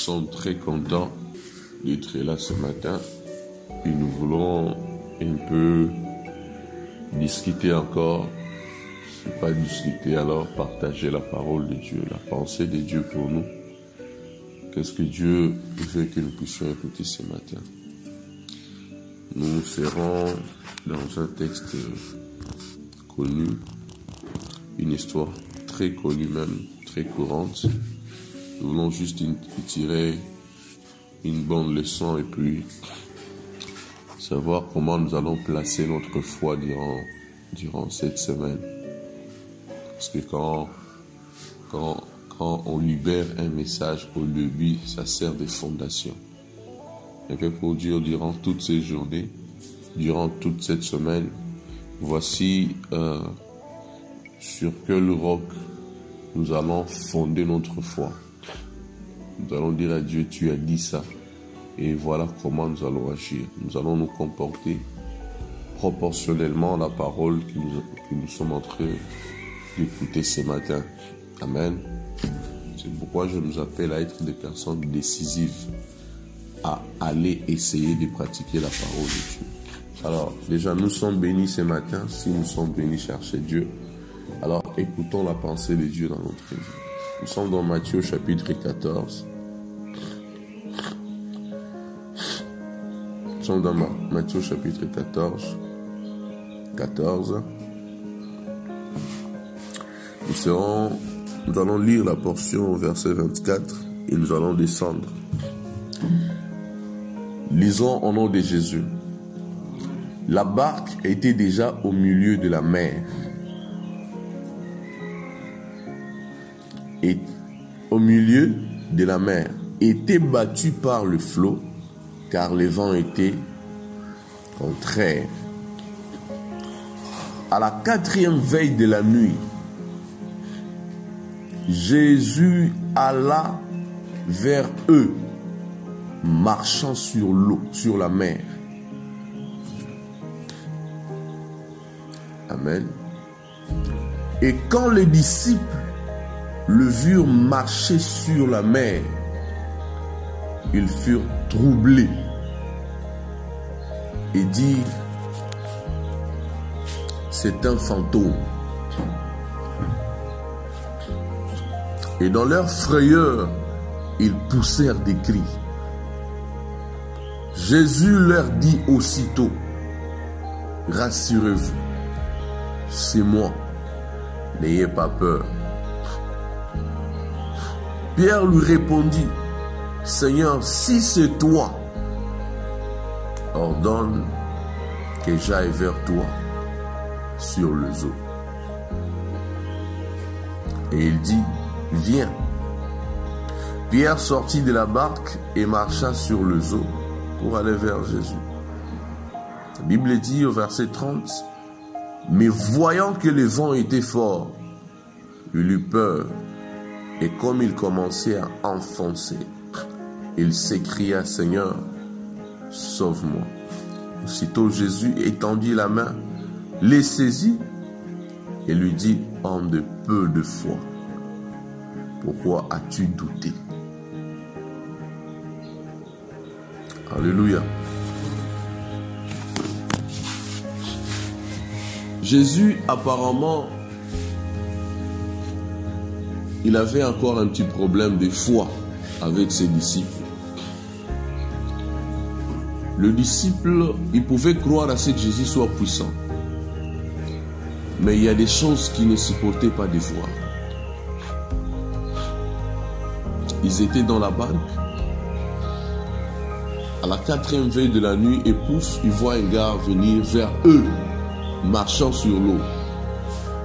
sommes très contents d'être là ce matin et nous voulons un peu discuter encore. Si pas discuter, alors partager la parole de Dieu, la pensée de Dieu pour nous. Qu'est-ce que Dieu veut que nous puissions écouter ce matin? Nous serons dans un texte connu, une histoire très connue même, très courante. Nous voulons juste tirer une bonne leçon et puis savoir comment nous allons placer notre foi durant cette semaine. Parce que quand on libère un message au début, ça sert de fondation. Et que pour Dieu, durant toutes ces journées, durant toute cette semaine, voici sur quel roc nous allons fonder notre foi. Nous allons dire à Dieu, tu as dit ça. Et voilà comment nous allons agir. Nous allons nous comporter proportionnellement à la parole que nous sommes en train d'écouter ce matin. Amen. C'est pourquoi je nous appelle à être des personnes décisives, à aller essayer de pratiquer la parole de Dieu. Alors, déjà, nous sommes bénis ce matin. Si nous sommes bénis chercher Dieu, alors écoutons la pensée de Dieu dans notre vie. Nous sommes dans Matthieu chapitre 14. Nous sommes dans Matthieu chapitre 14. Nous allons lire la portion au verset 24 et nous allons descendre. Lisons au nom de Jésus. La barque était déjà au milieu de la mer. Et au milieu de la mer, était battue par le flot, car le vent était contraire. À la 4e veille de la nuit, Jésus alla vers eux, marchant sur l'eau, sur la mer. Amen. Et quand les disciples le virent marcher sur la mer, ils furent troublés et dirent, c'est un fantôme. Et dans leur frayeur, ils poussèrent des cris. Jésus leur dit aussitôt, rassurez-vous, c'est moi, n'ayez pas peur. Pierre lui répondit, Seigneur, si c'est toi, ordonne que j'aille vers toi sur les eaux. Et il dit, viens. Pierre sortit de la barque et marcha sur les eaux pour aller vers Jésus. La Bible dit au verset 30, mais voyant que le vent était fort, il eut peur, et comme il commençait à enfoncer, il s'écria, Seigneur, sauve-moi. Aussitôt Jésus étendit la main, les saisit et lui dit, homme de peu de foi, pourquoi as-tu douté? Alléluia. Jésus, apparemment, il avait encore un petit problème de foi avec ses disciples. Le disciple, il pouvait croire à ce que Jésus soit puissant. Mais il y a des choses qui ne supportaient pas de voir. Ils étaient dans la barque. À la 4e veille de la nuit, et pouf, ils voient un gars venir vers eux, marchant sur l'eau.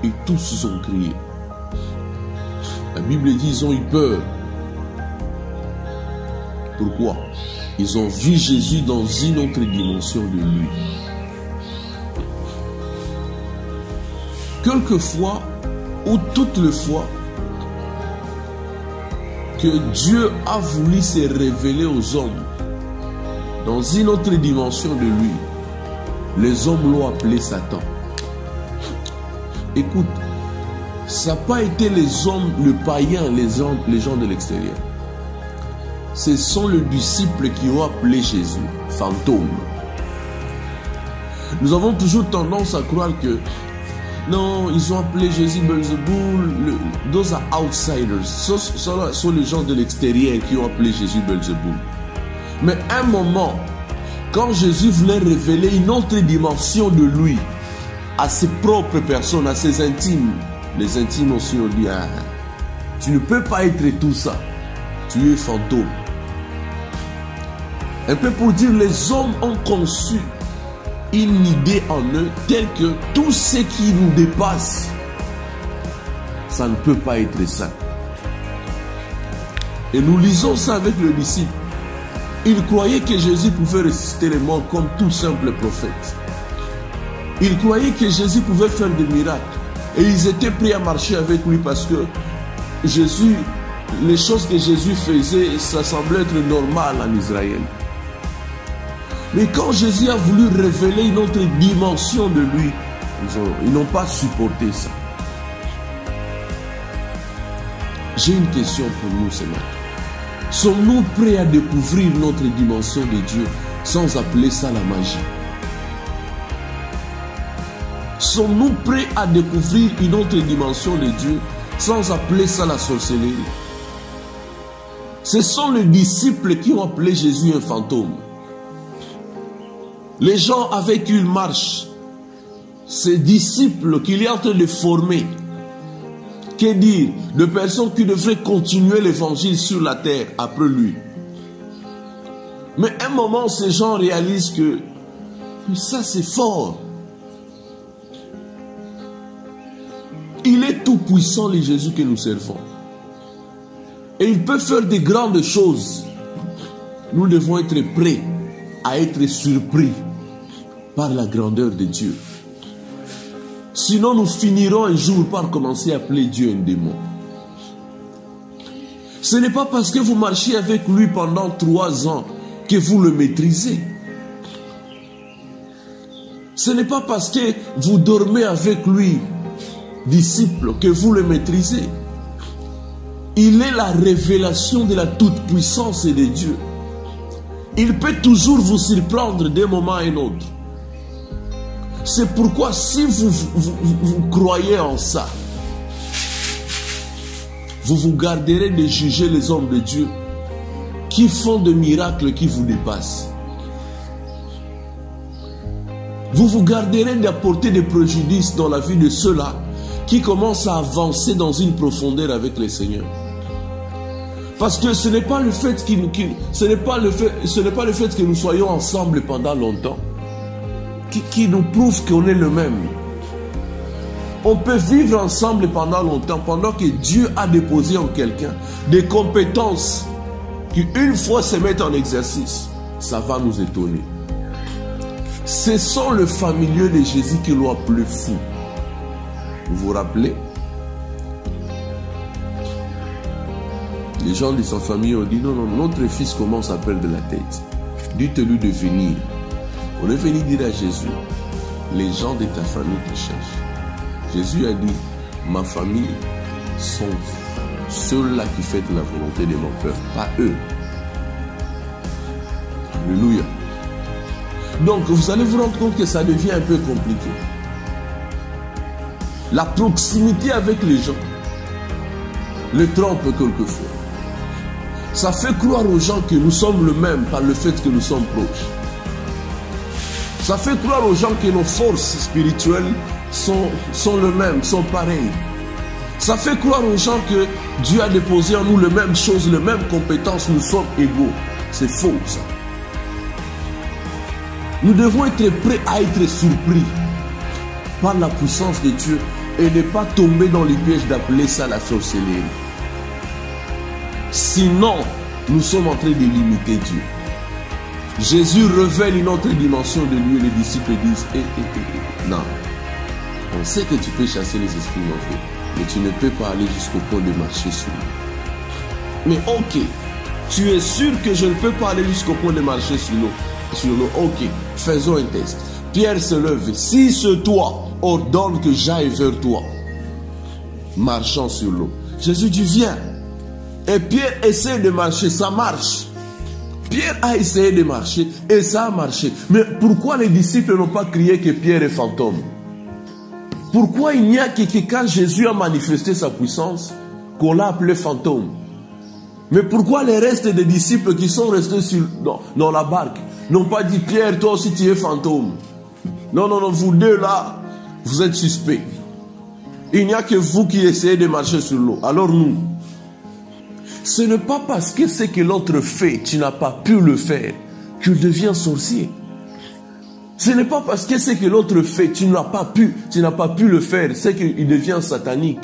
Et tous ont crié. La Bible dit qu'ils ont eu peur. Pourquoi? Ils ont vu Jésus dans une autre dimension de lui. Quelquefois, ou toutes les fois, que Dieu a voulu se révéler aux hommes dans une autre dimension de lui, les hommes l'ont appelé Satan. Écoute, ça n'a pas été les hommes, le païen, les gens de l'extérieur. ce sont les disciples qui ont appelé Jésus fantôme. Nous avons toujours tendance à croire que non, ils ont appelé Jésus Belzéboul. Those are outsiders. Ce sont les gens de l'extérieur qui ont appelé Jésus Belzéboul. Mais à un moment, quand Jésus voulait révéler une autre dimension de lui à ses propres personnes, à ses intimes, les intimes aussi ont dit, ah, tu ne peux pas être tout ça. Tu es fantôme. Un peu pour dire, les hommes ont conçu une idée en eux telle que tout ce qui nous dépasse, ça ne peut pas être ça. Et nous lisons ça avec le disciple. Il croyait que Jésus pouvait ressusciter les morts comme tout simple prophète. Il croyait que Jésus pouvait faire des miracles. Et ils étaient prêts à marcher avec lui parce que Jésus, les choses que Jésus faisait, ça semblait être normal en Israël. Mais quand Jésus a voulu révéler une autre dimension de lui, ils n'ont pas supporté ça. J'ai une question pour nous ce matin. Sommes-nous prêts à découvrir notre dimension de Dieu sans appeler ça la magie? Sommes-nous prêts à découvrir une autre dimension de Dieu sans appeler ça la sorcellerie? Ce sont les disciples qui ont appelé Jésus un fantôme. Les gens avec qui il marche, ces disciples qu'il est en train de former, que dire, de personnes qui devraient continuer l'évangile sur la terre après lui. Mais à un moment, ces gens réalisent que ça c'est fort. Il est tout puissant, le Jésus que nous servons. Et il peut faire de grandes choses. Nous devons être prêts à être surpris par la grandeur de Dieu. Sinon, nous finirons un jour par commencer à appeler Dieu un démon. Ce n'est pas parce que vous marchez avec lui pendant 3 ans que vous le maîtrisez. Ce n'est pas parce que vous dormez avec lui, disciple, que vous le maîtrisez. Il est la révélation de la toute-puissance de Dieu. Il peut toujours vous surprendre d'un moment à un autre. C'est pourquoi si vous croyez en ça, vous vous garderez de juger les hommes de Dieu qui font des miracles qui vous dépassent. Vous vous garderez d'apporter des préjudices dans la vie de ceux-là qui commencent à avancer dans une profondeur avec le Seigneur. Parce que ce n'est pas le fait que nous soyons ensemble pendant longtemps qui nous prouve qu'on est le même. On peut vivre ensemble pendant longtemps, pendant que Dieu a déposé en quelqu'un des compétences qui, une fois se mettent en exercice, ça va nous étonner. Ce sont le familier de Jésus qui l'a appelé fou. Vous vous rappelez? Les gens de sa famille ont dit, non, non, notre fils commence à perdre la tête. Dites-lui de venir. On est venu dire à Jésus, les gens de ta famille te cherchent. Jésus a dit, ma famille sont ceux-là qui font la volonté de mon Père, pas eux. Alléluia. Donc, vous allez vous rendre compte que ça devient un peu compliqué. La proximité avec les gens les trompe quelquefois. Ça fait croire aux gens que nous sommes le même par le fait que nous sommes proches. Ça fait croire aux gens que nos forces spirituelles sont le même, sont pareilles. Ça fait croire aux gens que Dieu a déposé en nous les mêmes choses, les mêmes compétences, nous sommes égaux. C'est faux ça. Nous devons être prêts à être surpris par la puissance de Dieu et ne pas tomber dans les pièges d'appeler ça la sorcellerie. Sinon, nous sommes en train de limiter Dieu. Jésus révèle une autre dimension de lui et les disciples disent non, on sait que tu peux chasser les esprits mauvais, mais tu ne peux pas aller jusqu'au point de marcher sur l'eau. Mais ok, tu es sûr que je ne peux pas aller jusqu'au point de marcher sur l'eau. Ok, faisons un test. Pierre se lève. Si ce toi ordonne que j'aille vers toi, marchant sur l'eau. Jésus dit viens. Et Pierre essaie de marcher, ça marche. Pierre a essayé de marcher et ça a marché. Mais pourquoi les disciples n'ont pas crié que Pierre est fantôme? Pourquoi il n'y a que quand Jésus a manifesté sa puissance, qu'on l'a appelé fantôme? Mais pourquoi les restes des disciples qui sont restés dans la barque n'ont pas dit Pierre, toi aussi tu es fantôme? Non, non, non, vous deux là, vous êtes suspects. Il n'y a que vous qui essayez de marcher sur l'eau. Alors nous, ce n'est pas parce que ce que l'autre fait, tu n'as pas pu le faire, qu'il devient sorcier. Ce n'est pas parce que ce que l'autre fait, tu n'as pas pu le faire, c'est qu'il devient satanique.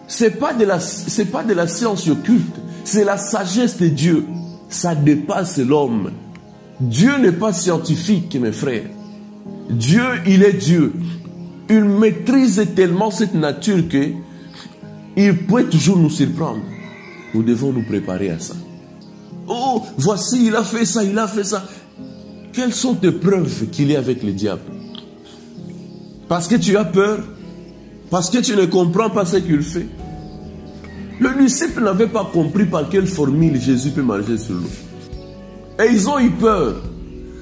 C'est pas de la science occulte, c'est la sagesse de Dieu. Ça dépasse l'homme. Dieu n'est pas scientifique, mes frères. Dieu, il est Dieu. Il maîtrise tellement cette nature que il peut toujours nous surprendre. Nous devons nous préparer à ça. Oh, voici, il a fait ça, il a fait ça. Quelles sont tes preuves qu'il est avec le diable? Parce que tu as peur? Parce que tu ne comprends pas ce qu'il fait? Le disciple n'avait pas compris par quelle formule Jésus peut marcher sur l'eau. Et ils ont eu peur.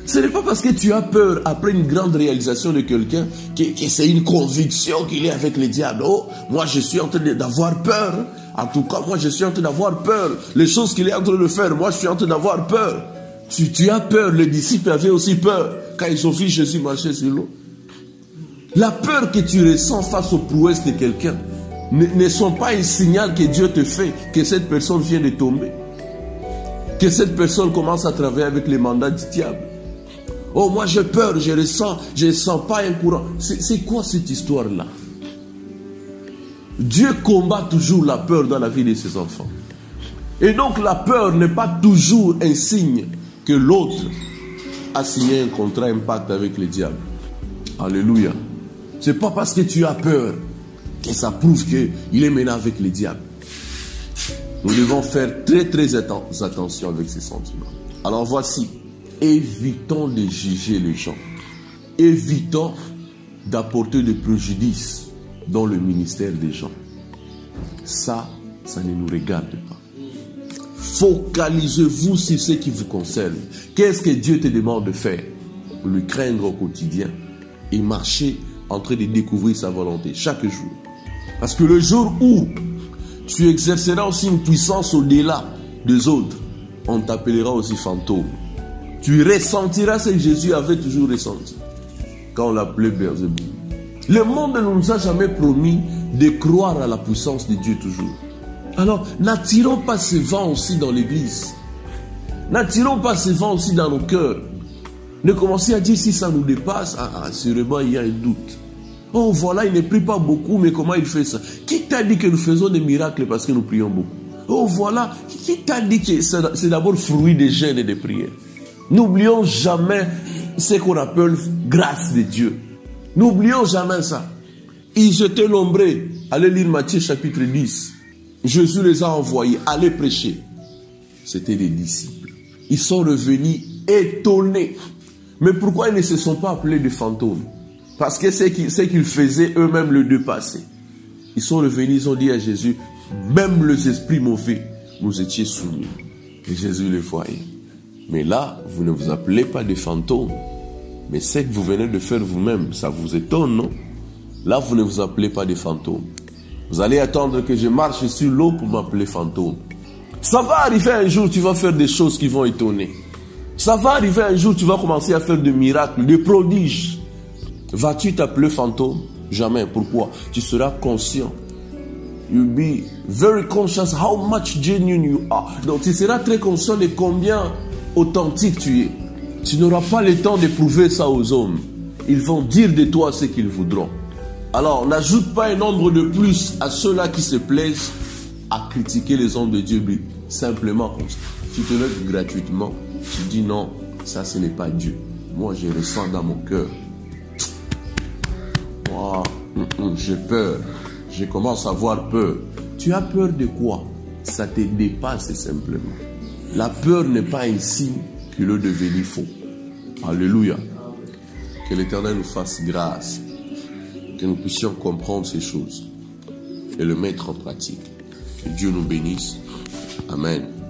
Ce n'est pas parce que tu as peur après une grande réalisation de quelqu'un que c'est une conviction qu'il est avec le diable. Oh, moi je suis en train d'avoir peur. En tout cas, moi je suis en train d'avoir peur. Les choses qu'il est en train de faire, moi je suis en train d'avoir peur. Tu as peur. Les disciples avaient aussi peur quand ils ont vu Jésus marcher sur l'eau. La peur que tu ressens face aux prouesses de quelqu'un ne sont pas un signal que Dieu te fait que cette personne vient de tomber. Que cette personne commence à travailler avec les mandats du diable. Oh, moi j'ai peur, je ne sens pas un courant. C'est quoi cette histoire-là? Dieu combat toujours la peur dans la vie de ses enfants. Et donc la peur n'est pas toujours un signe que l'autre a signé un contrat, un pacte avec le diable. Alléluia. Ce n'est pas parce que tu as peur que ça prouve qu'il est maintenant avec le diable. Nous devons faire très très attention avec ces sentiments. Alors voici, évitons de juger les gens. Évitons d'apporter des préjudices dans le ministère des gens. Ça ne nous regarde pas. Focalisez-vous sur ce qui vous concerne. Qu'est-ce que Dieu te demande de faire? Le craindre au quotidien et marcher en train de découvrir sa volonté chaque jour. Parce que le jour où tu exerceras aussi une puissance au-delà des autres, on t'appellera aussi fantôme. Tu ressentiras ce que Jésus avait toujours ressenti quand on l'appelait Beelzébuth. Le monde ne nous a jamais promis de croire à la puissance de Dieu toujours. Alors, n'attirons pas ce vent aussi dans l'église. N'attirons pas ce vent aussi dans nos cœurs. Ne commencez à dire si ça nous dépasse, sûrement il y a un doute. Oh voilà, il ne prie pas beaucoup, mais comment il fait ça? Qui t'a dit que nous faisons des miracles parce que nous prions beaucoup? Oh voilà, qui t'a dit que c'est d'abord fruit des jeûnes et des prières? N'oublions jamais ce qu'on appelle grâce de Dieu. N'oublions jamais ça. Ils étaient nombreux. Allez lire Matthieu chapitre 10. Jésus les a envoyés. Allez prêcher. C'était des disciples. Ils sont revenus étonnés. Mais pourquoi ils ne se sont pas appelés des fantômes? Parce que ce qu'ils faisaient eux-mêmes le dépassaient. Ils sont revenus, ils ont dit à Jésus, même les esprits mauvais, nous étions soumis. Et Jésus les voyait. Mais là, vous ne vous appelez pas des fantômes. Mais ce que vous venez de faire vous-même, ça vous étonne, non? Là, vous ne vous appelez pas des fantômes. Vous allez attendre que je marche sur l'eau pour m'appeler fantôme. Ça va arriver un jour, tu vas faire des choses qui vont étonner. Ça va arriver un jour, tu vas commencer à faire des miracles, des prodiges. Vas-tu t'appeler fantôme? Jamais. Pourquoi? Tu seras conscient. You'll be very conscious how much genuine you are. Donc tu seras très conscient de combien authentique tu es. Tu n'auras pas le temps de prouver ça aux hommes. Ils vont dire de toi ce qu'ils voudront. Alors, n'ajoute pas un nombre de plus à ceux-là qui se plaisent à critiquer les hommes de Dieu simplement comme ça. Tu te lèves gratuitement, tu dis non, ça ce n'est pas Dieu. Moi, je ressens dans mon cœur. Moi, j'ai peur. Je commence à avoir peur. Tu as peur de quoi? Ça te dépasse simplement. La peur n'est pas un signe qu'il est devenu faux. Alléluia. Que l'Éternel nous fasse grâce. Que nous puissions comprendre ces choses et le mettre en pratique. Que Dieu nous bénisse. Amen.